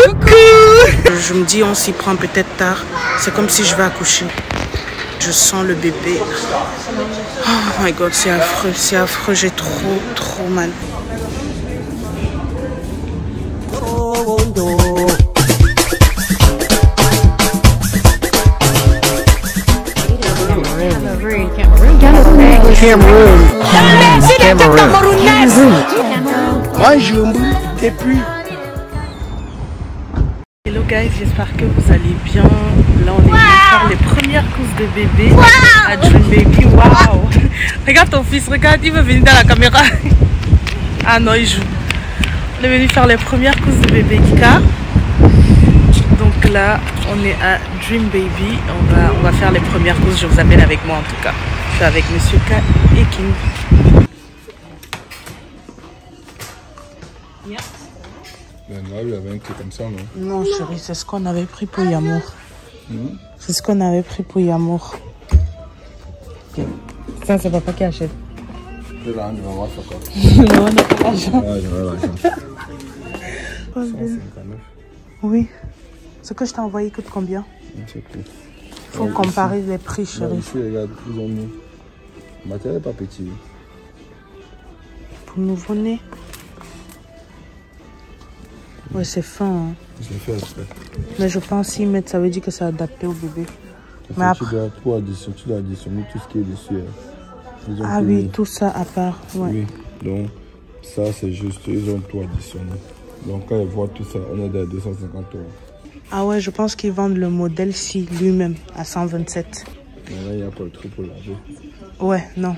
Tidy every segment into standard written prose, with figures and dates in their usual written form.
Coucou. Je me dis on s'y prend peut-être tard. C'est comme si je vais accoucher. Je sens le bébé. Oh my god, c'est affreux, j'ai trop mal. Hello guys, j'espère que vous allez bien. Là on est venu faire les premières courses de bébé à Dream Baby. Waouh! Regarde ton fils, regarde, il veut venir dans la caméra. Ah non, il joue. On est venu faire les premières courses de bébé Ika. Donc là on est à Dream Baby. On va faire les premières courses. Je vous amène avec moi en tout cas. Je suis avec Monsieur K et King. Noël, il avait un truc comme ça, non? Non chérie, c'est ce qu'on avait pris pour Yamour. C'est ce qu'on avait pris pour Yamour. Okay. Ça c'est papa qui achète. Je vais voir ça quoi. Non, on n'a pas l'argent. Ouais, j'aurai l'argent. 159. Oui. Ce que je t'ai envoyé coûte combien? C'est cool. Faut comparer les prix chérie. Ici, regarde, ils ont mis. Le matériel n'est pas petit. Pour nouveau-né. Ouais, c'est fin. Hein. Je l'ai fait exprès. Mais je pense s'y mettre, ça veut dire que c'est adapté au bébé. Mais après... Tu dois additionner tout ce qui est dessus. Ah oui, tout ça à part. Ouais. Oui, donc ça c'est juste, ils ont tout additionné. Donc quand ils voient tout ça, on est à 250 €. Ah ouais, je pense qu'ils vendent le modèle-ci lui-même à 127. Mais là, il n'y a pas le truc pour laver. Ouais, non.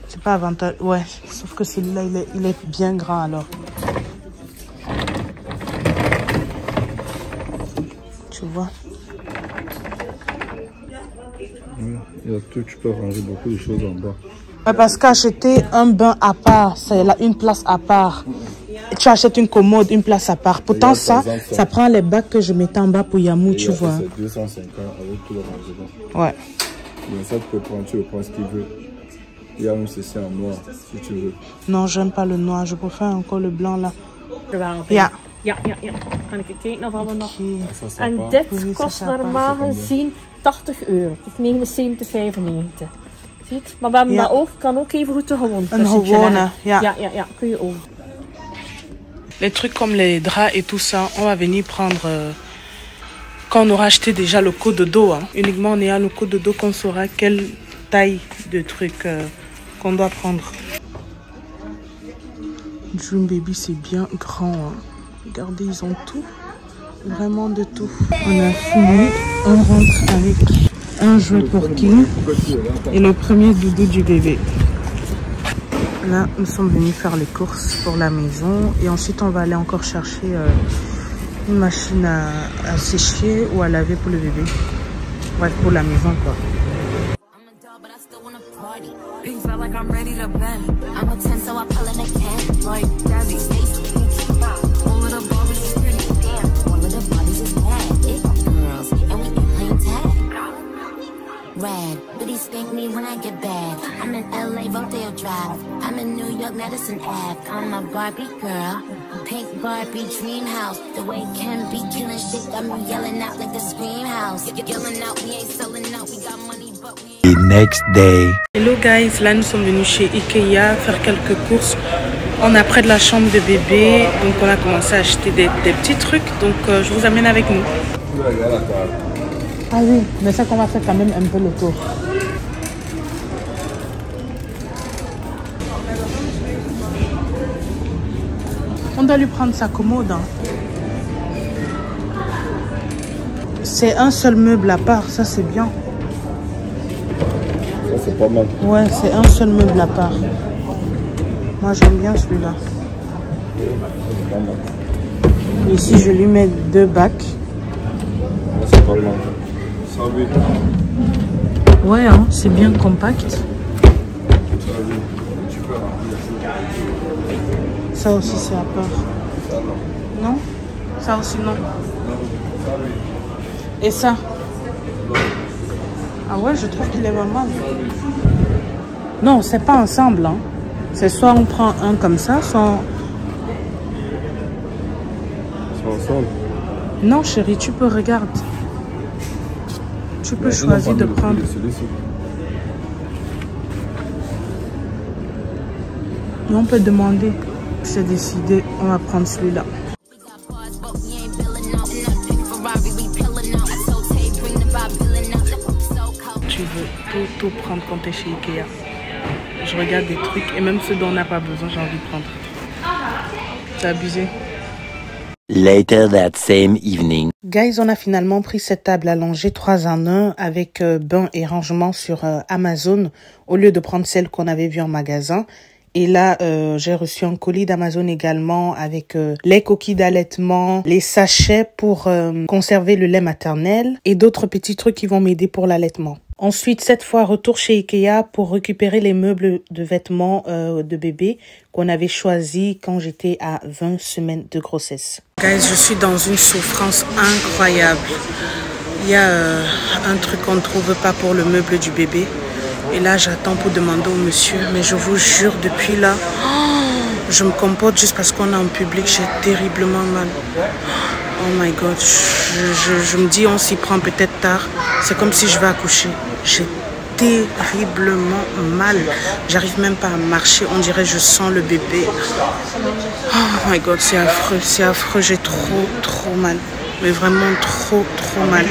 C'est pas avantageux. Ouais, sauf que celui-là, il est bien grand alors. Tu vois. Oui, il y a tout, tu peux ranger beaucoup de choses en bas. Ouais, parce qu'acheter un bain à part, c'est une place à part. Tu achètes une commode, une place à part. Pourtant, ça prend les bacs que je mettais en bas pour Yamou, tu vois. C'est 250 avec tout le rangement. Ouais. Mais ça, tu peux prendre ce qu'il veut. Il y a un ceci en noir, si tu veux. Non, j'aime pas le noir. Je préfère encore le blanc, là. Ja. Ja. Kan ik kijken of we nog. En dit kost normaal gezien 80 €. Of 79,95. Ziet? Maar we hebben dat ook, kan ook even goed te gewoon. Een gewone, ja. Ja, kun je ook. Les trucs comme les draps et tout ça, on va venir prendre quand on aura acheté déjà le cododo. Hein. Uniquement en ayant le cododo qu'on saura quelle taille de trucs qu'on doit prendre. Dream Baby, c'est bien grand. Hein. Regardez, ils ont tout. Vraiment de tout. On a fini. On rentre avec un jouet pour King et le premier doudou du bébé. Là, nous sommes venus faire les courses pour la maison. Et ensuite, on va aller encore chercher une machine à sécher ou à laver pour le bébé. Bref, pour la maison, quoi. Red, but he spank me when I get bad. I'm in LA, Rodeo Drive. I'm in New York, Madison Ave. I'm a Barbie girl, pink Barbie dream house. The way Ken be killing shit, got me yelling out like the scream house. Yelling out, we ain't selling out, we got money, but we The next day. Hello guys, là nous sommes venus chez Ikea faire quelques courses. On a près de la chambre de bébé, donc on a commencé à acheter des petits trucs. Donc je vous amène avec nous. Ah oui, mais ça qu'on va faire quand même un peu le tour. On doit lui prendre sa commode. Hein. C'est un seul meuble à part, ça c'est bien. Ça c'est pas mal. Ouais, c'est un seul meuble à part. Moi j'aime bien celui-là. Ici je lui mets 2 bacs. C'est pas mal. Ouais, hein, c'est bien compact. Ça aussi c'est à part. Non? Ça aussi non. Et ça? Ah ouais, je trouve qu'il est pas mal. Non, c'est pas ensemble. Hein. C'est soit on prend un comme ça, soit... ensemble. Non, chérie, tu peux regarder. Tu peux choisir de prendre. Et on peut demander. C'est décidé, on va prendre celui-là. Tu veux tout prendre quand tu es chez Ikea. Je regarde des trucs et même ceux dont on n'a pas besoin, j'ai envie de prendre. C'est abusé. Later that same evening. Guys, on a finalement pris cette table à langer 3 en 1 avec bain et rangement sur Amazon au lieu de prendre celle qu'on avait vue en magasin. Et là, j'ai reçu un colis d'Amazon également avec les coquilles d'allaitement, les sachets pour conserver le lait maternel et d'autres petits trucs qui vont m'aider pour l'allaitement. Ensuite, cette fois, retour chez Ikea pour récupérer les meubles de vêtements de bébé qu'on avait choisi quand j'étais à 20 semaines de grossesse. Guys, je suis dans une souffrance incroyable. Il y a un truc qu'on ne trouve pas pour le meuble du bébé. Et là, j'attends pour demander au monsieur. Mais je vous jure, depuis là, je me comporte juste parce qu'on est en public. J'ai terriblement mal. Oh my God. Je me dis, on s'y prend peut-être tard. C'est comme si je vais accoucher. J'ai terriblement mal. J'arrive même pas à marcher. On dirait que je sens le bébé. Oh my God, c'est affreux. C'est affreux. J'ai trop mal. Mais vraiment trop mal.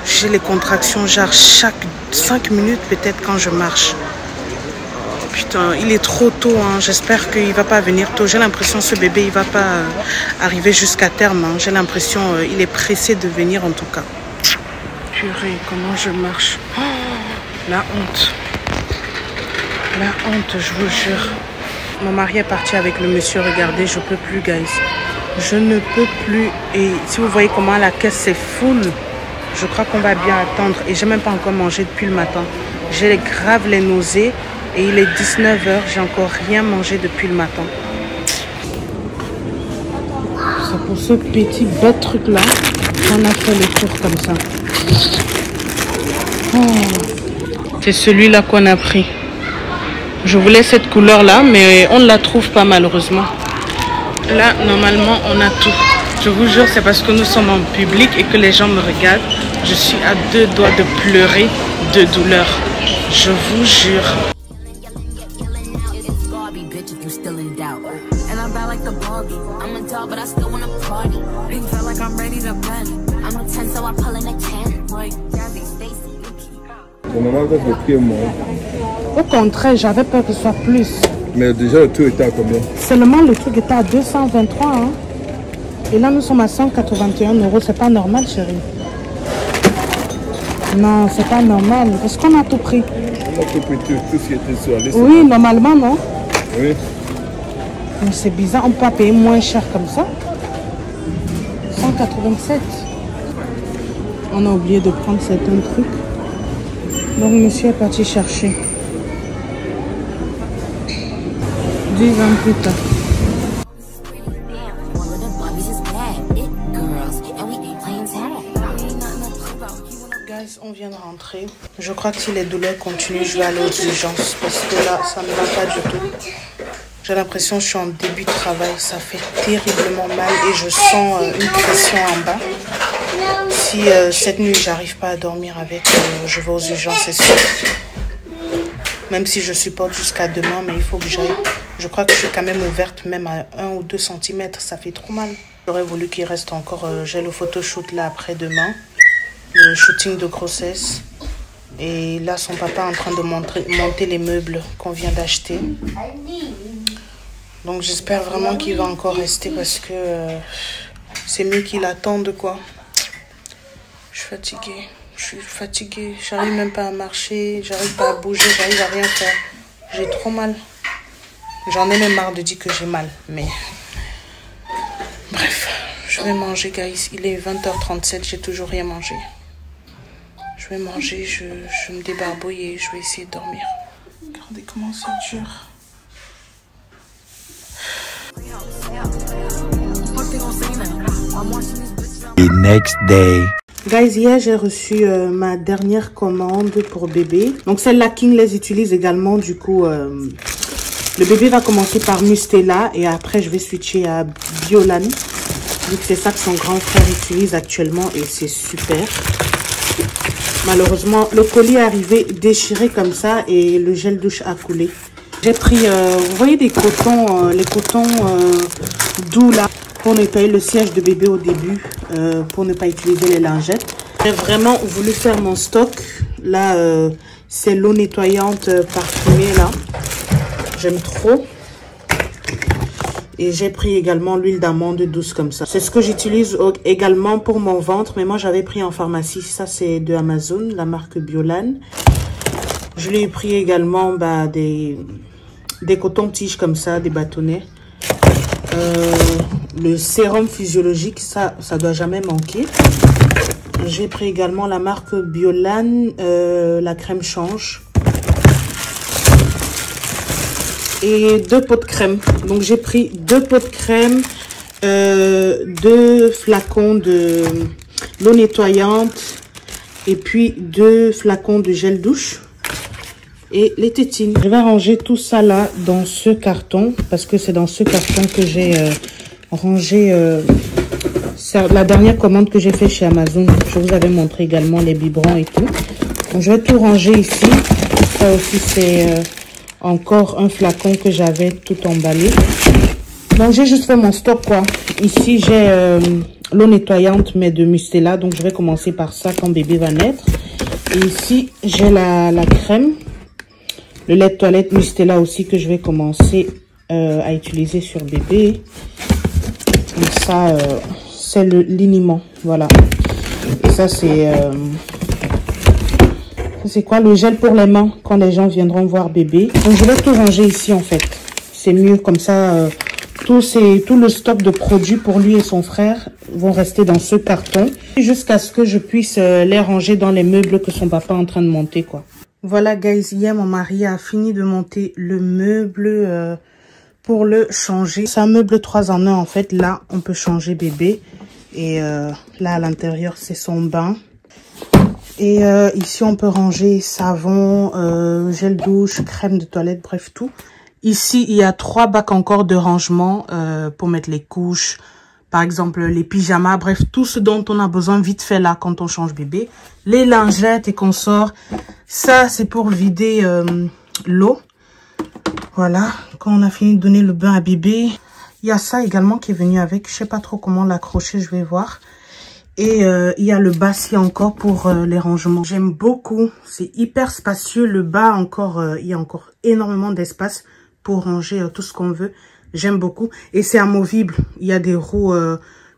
J'ai les contractions, genre chaque 5 minutes peut-être quand je marche. Oh, putain, il est trop tôt, hein. J'espère qu'il ne va pas venir tôt. J'ai l'impression que ce bébé, il ne va pas arriver jusqu'à terme. Hein. J'ai l'impression qu'il est pressé de venir en tout cas. Purée, comment je marche. Oh, la honte. La honte, je vous jure. Mon mari est parti avec le monsieur. Regardez, je ne peux plus, guys. Je ne peux plus. Et si vous voyez comment la caisse c'est full. Je crois qu'on va bien attendre. Et j'ai même pas encore mangé depuis le matin. J'ai grave les nausées. Et il est 19 h. J'ai encore rien mangé depuis le matin. C'est pour ce petit bête truc là qu'on a fait le tour comme ça. Oh. C'est celui-là qu'on a pris. Je voulais cette couleur là. Mais on ne la trouve pas malheureusement. Là, normalement, on a tout. Je vous jure, c'est parce que nous sommes en public et que les gens me regardent. Je suis à 2 doigts de pleurer de douleur. Je vous jure. Au contraire, j'avais peur que ce soit plus. Mais déjà, le truc était à combien? Seulement, le truc était à 223. Hein. Et là, nous sommes à 181 €. C'est pas normal, chérie. Non, c'est pas normal. Est-ce qu'on a tout pris? On a tout pris, tout ce qui était sur la liste. Oui, normalement, non? Oui. Mais c'est bizarre, on peut pas payer moins cher comme ça. 187. On a oublié de prendre certains trucs. Donc, monsieur est parti chercher. 10 ans plus tard. On vient de rentrer. Je crois que si les douleurs continuent, je vais aller aux urgences parce que là, ça ne va pas du tout. J'ai l'impression que je suis en début de travail. Ça fait terriblement mal et je sens une pression en bas. Si cette nuit, j'arrive pas à dormir avec, je vais aux urgences, c'est sûr. Même si je supporte jusqu'à demain, mais il faut que j'aille. Je crois que je suis quand même ouverte, même à 1 ou 2 cm. Ça fait trop mal. J'aurais voulu qu'il reste encore. J'ai le photoshoot là après-demain. Le shooting de grossesse. Et là, son papa est en train de monter les meubles qu'on vient d'acheter. Donc, j'espère vraiment qu'il va encore rester parce que c'est mieux qu'il attende, quoi. Je suis fatiguée. Je suis fatiguée. J'arrive même pas à marcher. J'arrive pas à bouger. J'arrive à rien faire. J'ai trop mal. J'en ai même marre de dire que j'ai mal. Mais bref, je vais manger, guys. Il est 20 h 37. J'ai toujours rien mangé. Je vais manger, je me débarbouille et je vais essayer de dormir. Regardez comment c'est dur. The next day. Guys, hier j'ai reçu ma dernière commande pour bébé. Donc celle-là, King les utilise également. Du coup, le bébé va commencer par Mustela et après je vais switcher à Biolan. vu que c'est ça que son grand frère utilise actuellement et c'est super. Malheureusement, le colis est arrivé déchiré comme ça et le gel douche a coulé. J'ai pris, vous voyez, des cotons, les cotons doux là, pour nettoyer le siège de bébé au début, pour ne pas utiliser les lingettes. J'ai vraiment voulu faire mon stock. Là, c'est l'eau nettoyante parfumée là. J'aime trop. Et j'ai pris également l'huile d'amande douce comme ça. C'est ce que j'utilise également pour mon ventre. Mais moi, j'avais pris en pharmacie. Ça, c'est de Amazon, la marque Biolan. Je l'ai pris également des cotons-tiges comme ça, des bâtonnets. Le sérum physiologique, ça doit jamais manquer. J'ai pris également la marque Biolan, la crème change. Et 2 pots de crème. Donc j'ai pris 2 pots de crème, 2 flacons de l'eau nettoyante et puis 2 flacons de gel douche et les tétines. Je vais ranger tout ça là dans ce carton parce que c'est dans ce carton que j'ai rangé la dernière commande que j'ai fait chez Amazon. Je vous avais montré également les biberons et tout. Donc je vais tout ranger ici. Ça aussi c'est encore un flacon que j'avais tout emballé. Donc j'ai juste fait mon stock quoi. Ici j'ai l'eau nettoyante mais de Mustela. Donc je vais commencer par ça quand bébé va naître. Et ici j'ai la crème. Le lait de toilette Mustela aussi que je vais commencer à utiliser sur bébé. Comme ça c'est le liniment. Voilà. Et ça c'est quoi? Le gel pour les mains quand les gens viendront voir bébé. Donc je vais tout ranger ici en fait. C'est mieux comme ça. Tout le stock de produits pour lui et son frère vont rester dans ce carton. Jusqu'à ce que je puisse les ranger dans les meubles que son papa est en train de monter quoi. Voilà guys, hier mon mari a fini de monter le meuble pour le changer. C'est un meuble 3 en 1 en fait. Là on peut changer bébé. Et là à l'intérieur c'est son bain. Et ici, on peut ranger savon, gel douche, crème de toilette, bref, tout. Ici, il y a 3 bacs encore de rangement pour mettre les couches, par exemple les pyjamas, bref, tout ce dont on a besoin vite fait là quand on change bébé. Les lingettes et consorts, ça c'est pour vider l'eau. Voilà, quand on a fini de donner le bain à bébé. Il y a ça également qui est venu avec, je sais pas trop comment l'accrocher, je vais voir. Et il y a le bas ci encore pour les rangements. J'aime beaucoup. C'est hyper spacieux. Le bas encore, il y a encore énormément d'espace pour ranger tout ce qu'on veut. J'aime beaucoup. Et c'est amovible. Il y a des roues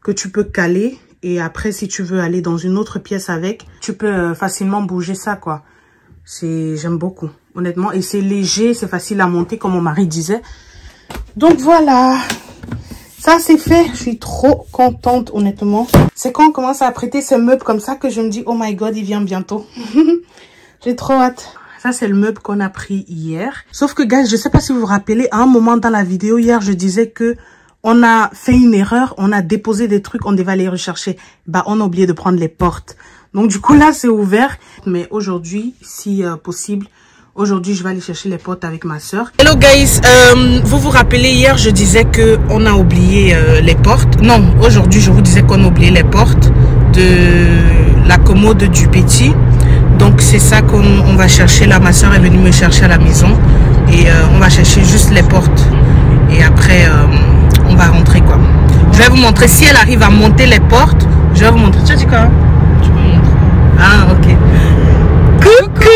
que tu peux caler. Et après, si tu veux aller dans une autre pièce avec, tu peux facilement bouger ça, quoi. J'aime beaucoup, honnêtement. Et c'est léger, c'est facile à monter, comme mon mari disait. Donc voilà. Ça, c'est fait. Je suis trop contente, honnêtement. C'est quand on commence à prêter ces meubles comme ça que je me dis, oh my god, il vient bientôt. J'ai trop hâte. Ça, c'est le meuble qu'on a pris hier. Sauf que, guys, je sais pas si vous vous rappelez, à un moment dans la vidéo hier, je disais que on a fait une erreur. On a déposé des trucs, on devait aller rechercher. Bah, on a oublié de prendre les portes. Donc, du coup, là, c'est ouvert. Mais aujourd'hui, si possible, aujourd'hui, je vais aller chercher les portes avec ma soeur. Hello guys, vous vous rappelez hier, je disais que on a oublié les portes. Non, aujourd'hui, je vous disais qu'on a oublié les portes de la commode du petit. Donc c'est ça qu'on va chercher là. Ma soeur est venue me chercher à la maison et on va chercher juste les portes. Et après, on va rentrer quoi. Je vais vous montrer si elle arrive à monter les portes. Je vais vous montrer. Tu as dit quoi? Tu peux montrer. Ah ok. Coucou.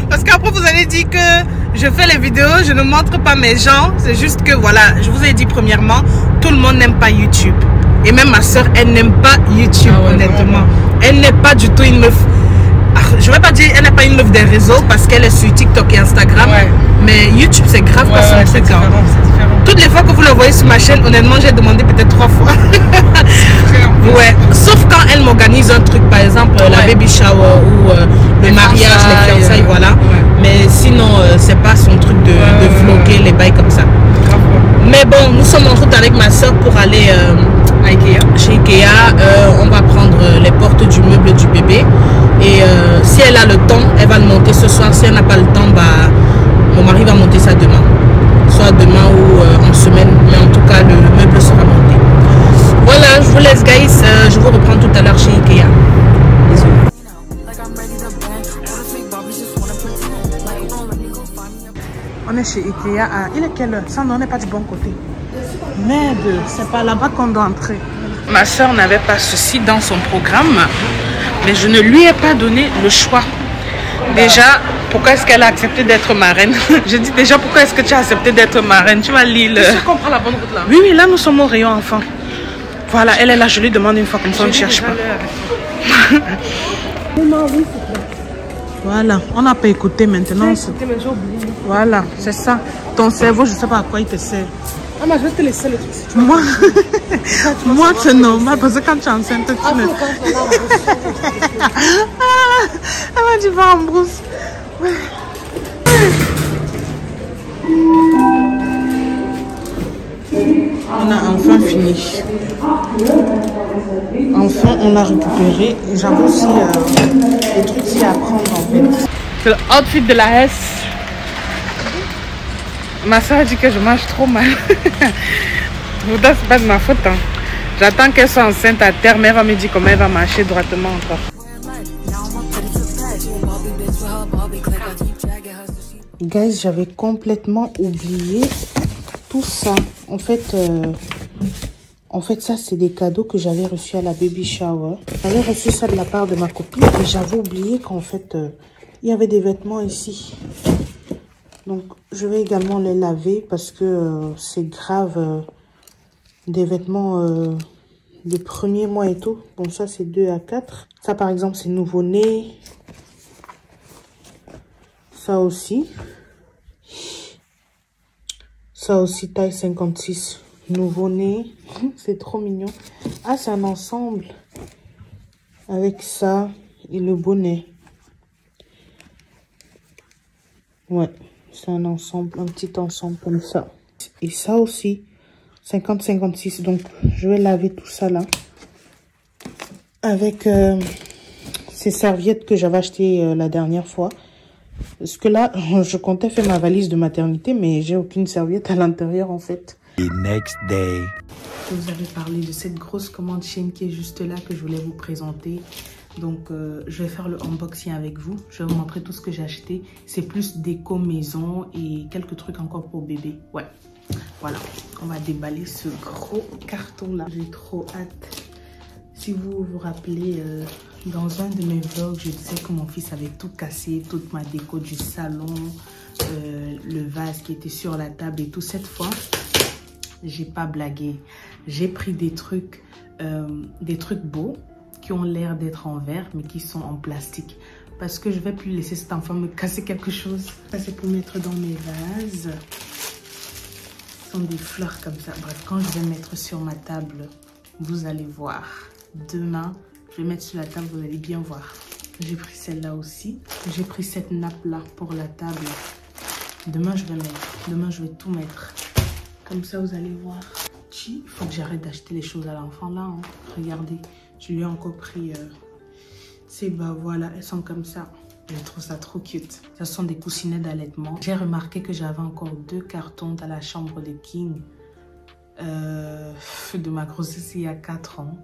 Parce qu'après vous allez dire que je fais les vidéos, je ne montre pas mes gens. C'est juste que voilà, je vous ai dit premièrement, tout le monde n'aime pas YouTube. Et même ma soeur, elle n'aime pas YouTube, honnêtement. Elle n'est pas du tout une meuf. Je vais pas dire elle n'est pas une meuf des réseaux parce qu'elle est sur TikTok et Instagram. Ouais. Mais YouTube c'est grave pas son truc. Toutes les fois que vous la voyez sur ma chaîne, honnêtement j'ai demandé peut-être 3 fois. Ouais. Sauf quand elle m'organise un truc, par exemple la baby shower ou le mariage, les fiançailles, voilà. Ouais. Mais sinon c'est pas son truc de vlogger les bails comme ça. Mais bon, nous sommes en route avec ma soeur pour aller à Ikea. Chez Ikea, on va prendre les portes du meuble du bébé. Et si elle a le temps, elle va le monter ce soir. Si elle n'a pas le temps, bah, mon mari va monter ça demain. Soit demain ou en semaine. Mais en tout cas, le meuble sera monté. je vous laisse, guys. Je vous reprends tout à l'heure chez Ikea. Bisous. On est chez Ikea. Il est quelle heure? Ça, on n'est pas du bon côté. Merde, c'est pas là-bas qu'on doit entrer. Ma soeur n'avait pas ceci dans son programme, mais je ne lui ai pas donné le choix. Déjà, pourquoi est-ce qu'elle a accepté d'être marraine? Je dis déjà, pourquoi est-ce que tu as accepté d'être marraine? Tu vas lire le... Est-ce qu'on prend la bonne route là? Oui, oui, là nous sommes au rayon enfant. Voilà, elle est là, je lui demande une fois comme ça, on ne cherche pas. Voilà, on n'a pas écouté maintenant. Voilà, c'est ça. Ton cerveau, je ne sais pas à quoi il te sert. Ah, mais je vais te laisser le truc. Moi, moi c'est normal parce que quand tu es enceinte, tu ne... Elle m'a dit va en brousse. On a enfin fini. Enfin, on l'a récupéré. J'avoue aussi les trucs ici à prendre en fait. C'est l'outfit de la S. Ma soeur a dit que je mange trop mal. Pourtant, c'est pas de ma faute. Hein. J'attends qu'elle soit enceinte à terme. Elle va me dire comment elle va marcher droitement encore. Guys, j'avais complètement oublié tout ça. En fait, ça, c'est des cadeaux que j'avais reçus à la baby shower. J'avais reçu ça de la part de ma copine et j'avais oublié qu'en fait, il y avait des vêtements ici. Donc, je vais également les laver parce que c'est grave des vêtements de premier mois et tout. Bon, ça, c'est 2 à 4. Ça, par exemple, c'est nouveau-né. Ça aussi. Ça aussi, taille 56. Nouveau-né. C'est trop mignon. Ah, c'est un ensemble. Avec ça et le bonnet. Ouais. C'est un ensemble, un petit ensemble comme ça. Et ça aussi, 50-56. Donc, je vais laver tout ça là. Avec ces serviettes que j'avais achetées la dernière fois. Parce que là, je comptais faire ma valise de maternité, mais j'ai aucune serviette à l'intérieur en fait. The next day. Je vous avais parlé de cette grosse commande Shein qui est juste là que je voulais vous présenter. Donc, je vais faire le unboxing avec vous. Je vais vous montrer tout ce que j'ai acheté. C'est plus déco maison et quelques trucs encore pour bébé. Ouais, voilà. On va déballer ce gros carton-là. J'ai trop hâte. Si vous vous rappelez, dans un de mes vlogs, je disais que mon fils avait tout cassé. Toute ma déco du salon, le vase qui était sur la table et tout. Cette fois, j'ai pas blagué. J'ai pris des trucs beaux. Qui ont l'air d'être en verre mais qui sont en plastique parce que je vais plus laisser cet enfant me casser quelque chose. Ça c'est pour mettre dans mes vases. Ce sont des fleurs comme ça. Bref, quand je vais mettre sur ma table, vous allez voir. Demain, je vais mettre sur la table, vous allez bien voir. J'ai pris celle-là aussi. J'ai pris cette nappe-là pour la table. Demain, je vais mettre. Demain, je vais tout mettre. Comme ça, vous allez voir. Il faut que j'arrête d'acheter les choses à l'enfant là. Hein. Regardez. Je lui ai encore pris ces bas, voilà, elles sont comme ça. Je trouve ça trop cute. Ce sont des coussinets d'allaitement. J'ai remarqué que j'avais encore 2 cartons dans la chambre de King de ma grossesse il y a 4 ans.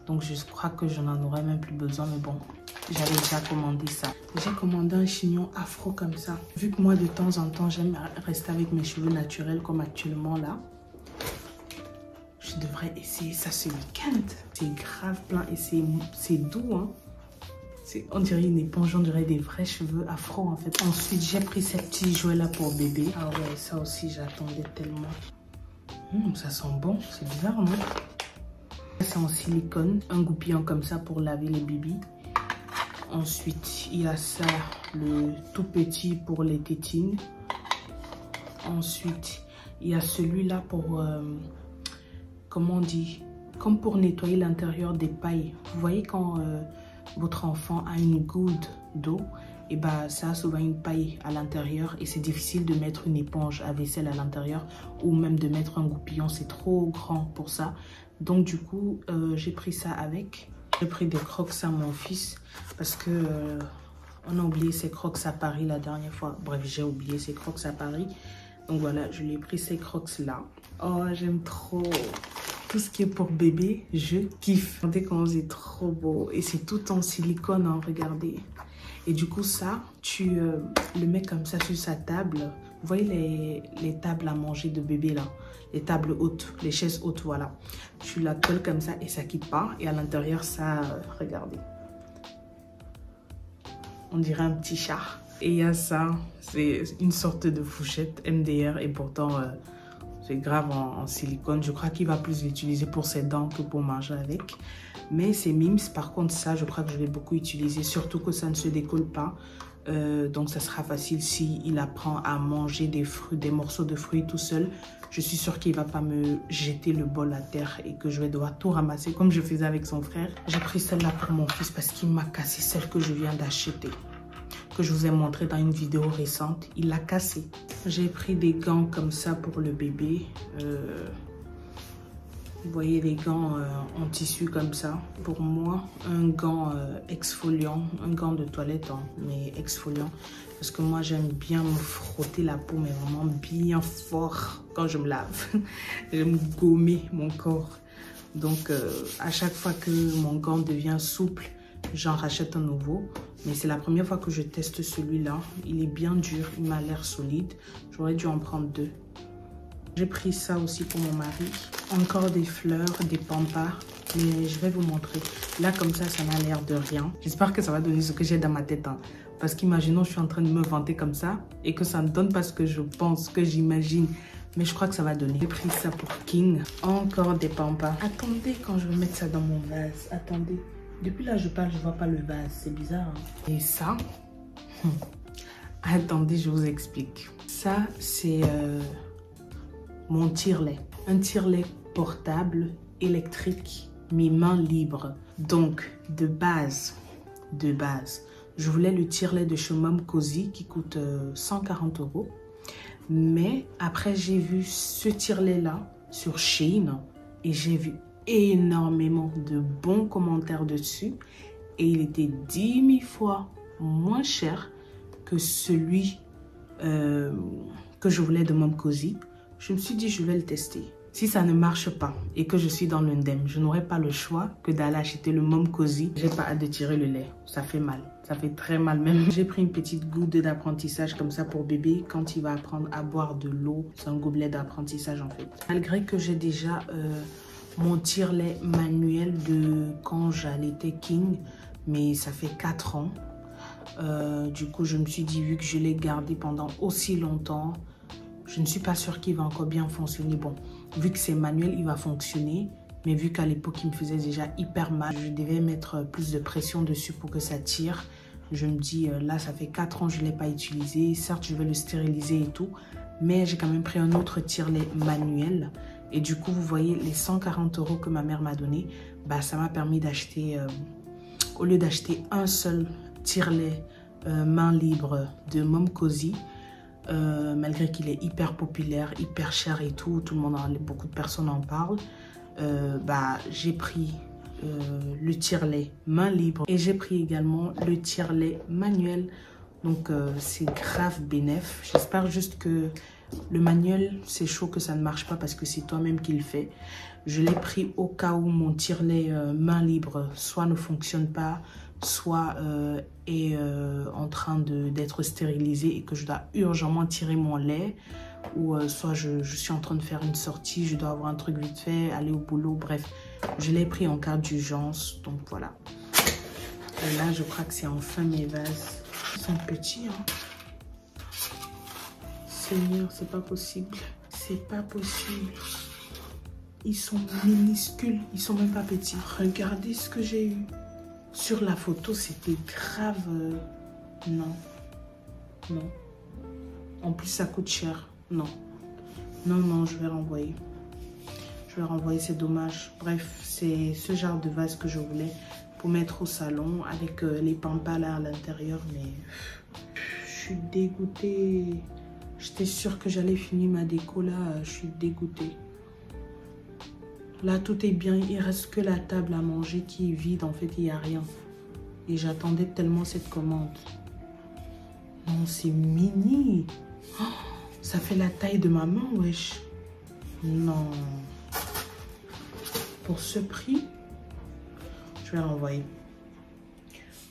Donc je crois que je n'en aurais même plus besoin, mais bon, j'avais déjà commandé ça. J'ai commandé un chignon afro comme ça. Vu que moi de temps en temps j'aime rester avec mes cheveux naturels comme actuellement là. Je devrais essayer ça ce week-end. C'est grave plein et c'est doux. Hein. On dirait une éponge, on dirait des vrais cheveux afro en fait. Ensuite, j'ai pris ces petits jouets là pour bébé. Ah ouais, ça aussi, j'attendais tellement. Ça sent bon, c'est bizarre, non? C'est en silicone, un goupillon comme ça pour laver les bébés. Ensuite, il y a ça, le tout petit pour les tétines. Ensuite, il y a celui-là pour... comment on dit, comme pour nettoyer l'intérieur des pailles. Vous voyez quand votre enfant a une goutte d'eau, et bah ça a souvent une paille à l'intérieur et c'est difficile de mettre une éponge à vaisselle à l'intérieur ou même de mettre un goupillon, c'est trop grand pour ça. Donc du coup, j'ai pris ça avec. J'ai pris des crocs à mon fils parce que on a oublié ses crocs à Paris la dernière fois. Bref, j'ai oublié ses crocs à Paris. Donc voilà, je lui ai pris ces crocs là. Oh, j'aime trop. Tout ce qui est pour bébé, je kiffe. Regardez comment c'est trop beau. Et c'est tout en silicone, hein, regardez. Et du coup, ça, tu le mets comme ça sur sa table. Vous voyez les tables à manger de bébé là, les tables hautes, les chaises hautes, voilà. Tu la colles comme ça et ça quitte pas. Et à l'intérieur, ça, regardez. On dirait un petit chat. Et il y a ça, c'est une sorte de fourchette MDR et pourtant c'est grave en silicone. Je crois qu'il va plus l'utiliser pour ses dents que pour manger avec. Mais c'est Mims, par contre ça je crois que je vais beaucoup utiliser, surtout que ça ne se décolle pas. Donc ça sera facile s'il apprend à manger des fruits, des morceaux de fruits tout seul. Je suis sûre qu'il ne va pas me jeter le bol à terre et que je vais devoir tout ramasser comme je faisais avec son frère. J'ai pris celle-là pour mon fils parce qu'il m'a cassé celle que je viens d'acheter, que je vous ai montré dans une vidéo récente. Il l'a cassé. J'ai pris des gants comme ça pour le bébé. Vous voyez les gants en tissu comme ça. Pour moi, un gant exfoliant, un gant de toilette, hein, mais exfoliant. Parce que moi, j'aime bien me frotter la peau, mais vraiment bien fort quand je me lave. J'aime gommer mon corps. Donc, à chaque fois que mon gant devient souple, j'en rachète un nouveau. Mais c'est la première fois que je teste celui-là. Il est bien dur, il m'a l'air solide. J'aurais dû en prendre 2. J'ai pris ça aussi pour mon mari. Encore des fleurs, des pampas. Mais je vais vous montrer. Là, comme ça n'a l'air de rien. J'espère que ça va donner ce que j'ai dans ma tête. Hein. Parce qu'imaginons, je suis en train de me vanter comme ça. Et que ça ne donne pas ce que je pense, ce que j'imagine. Mais je crois que ça va donner. J'ai pris ça pour King. Encore des pampas. Attendez quand je vais mettre ça dans mon vase. Attendez. Depuis là, je parle, je vois pas le vase. C'est bizarre. Hein? Et ça... Attendez, je vous explique. Ça, c'est... mon tire-lait. Un tire-lait portable, électrique, mais main libre. Donc, de base, je voulais le tire-lait de chez Mom Cozy qui coûte 140 €. Mais après, j'ai vu ce tire-lait-là sur Shein et j'ai vu énormément de bons commentaires dessus. Et il était 10 000 fois moins cher que celui que je voulais de Mom Cozy. Je me suis dit, je vais le tester. Si ça ne marche pas et que je suis dans l'indemne, je n'aurai pas le choix que d'aller acheter le Mom Cozy. J'ai pas hâte de tirer le lait. Ça fait mal. Ça fait très mal même. J'ai pris une petite goutte d'apprentissage comme ça pour bébé. Quand il va apprendre à boire de l'eau, c'est un gobelet d'apprentissage en fait. Malgré que j'ai déjà mon tire-lait manuel de quand j'allaitais King, mais ça fait 4 ans. Du coup, je me suis dit, vu que je l'ai gardé pendant aussi longtemps, je ne suis pas sûre qu'il va encore bien fonctionner. Bon, vu que c'est manuel, il va fonctionner. Mais vu qu'à l'époque, il me faisait déjà hyper mal, je devais mettre plus de pression dessus pour que ça tire. Je me dis, là, ça fait 4 ans que je ne l'ai pas utilisé. Certes, je vais le stériliser et tout. Mais j'ai quand même pris un autre tire-lait manuel. Et du coup, vous voyez, les 140 € que ma mère m'a donné, bah, ça m'a permis d'acheter, au lieu d'acheter un seul tire-lait main libre de Mom Cozy, malgré qu'il est hyper populaire, hyper cher et tout, le monde, beaucoup de personnes en parlent, bah, j'ai pris le tire-lait main libre et j'ai pris également le tire-lait manuel. Donc c'est grave bénéf. J'espère juste que le manuel, c'est chaud que ça ne marche pas parce que c'est toi-même qui le fais. Je l'ai pris au cas où mon tire-lait main libre soit ne fonctionne pas, soit est en train d'être stérilisé et que je dois urgemment tirer mon lait, ou soit je suis en train de faire une sortie, je dois avoir un truc vite fait, aller au boulot, bref. Je l'ai pris en cas d'urgence, donc voilà. Et là, je crois que c'est enfin mes vases. Ils sont petits, hein. Seigneur, c'est pas possible. C'est pas possible. Ils sont minuscules, ils sont même pas petits. Regardez ce que j'ai eu. Sur la photo, c'était grave... non. Non. En plus, ça coûte cher. Non. Non, non, je vais renvoyer. Je vais renvoyer, c'est dommage. Bref, c'est ce genre de vase que je voulais pour mettre au salon avec les pampas là à l'intérieur. Mais je suis dégoûtée. J'étais sûre que j'allais finir ma déco là. Je suis dégoûtée. Là, tout est bien. Il reste que la table à manger qui est vide. En fait, il n'y a rien. Et j'attendais tellement cette commande. Non, c'est mini. Oh, ça fait la taille de ma main, wesh. Non. Pour ce prix, je vais renvoyer.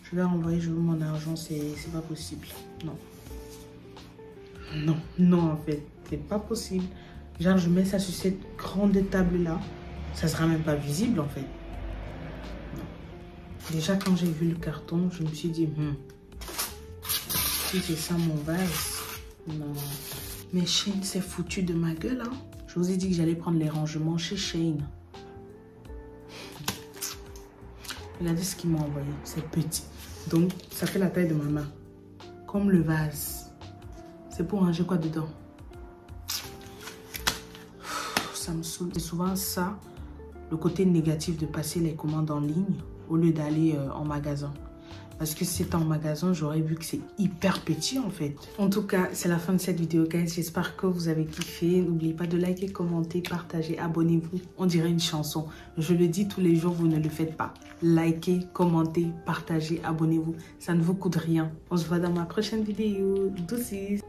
Je vais renvoyer, je veux mon argent, c'est pas possible. Non. Non, non en fait, c'est pas possible. Genre je mets ça sur cette grande table là, ça sera même pas visible en fait. Non. Déjà quand j'ai vu le carton, je me suis dit, si c'est ça mon vase, non. Mais Shein s'est foutu de ma gueule hein. Je vous ai dit que j'allais prendre les rangements chez Shein. Regardez ce qu'ils m'ont envoyé, c'est petit. Donc ça fait la taille de ma main. Comme le vase. C'est pour ranger quoi dedans? Ça me saoule. C'est souvent ça, le côté négatif de passer les commandes en ligne au lieu d'aller en magasin. Parce que si c'était en magasin, j'aurais vu que c'est hyper petit en fait. En tout cas, c'est la fin de cette vidéo, guys. J'espère que vous avez kiffé. N'oubliez pas de liker, commenter, partager, abonnez-vous. On dirait une chanson. Je le dis tous les jours, vous ne le faites pas. Likez, commentez, partagez, abonnez-vous. Ça ne vous coûte rien. On se voit dans ma prochaine vidéo. Doucis.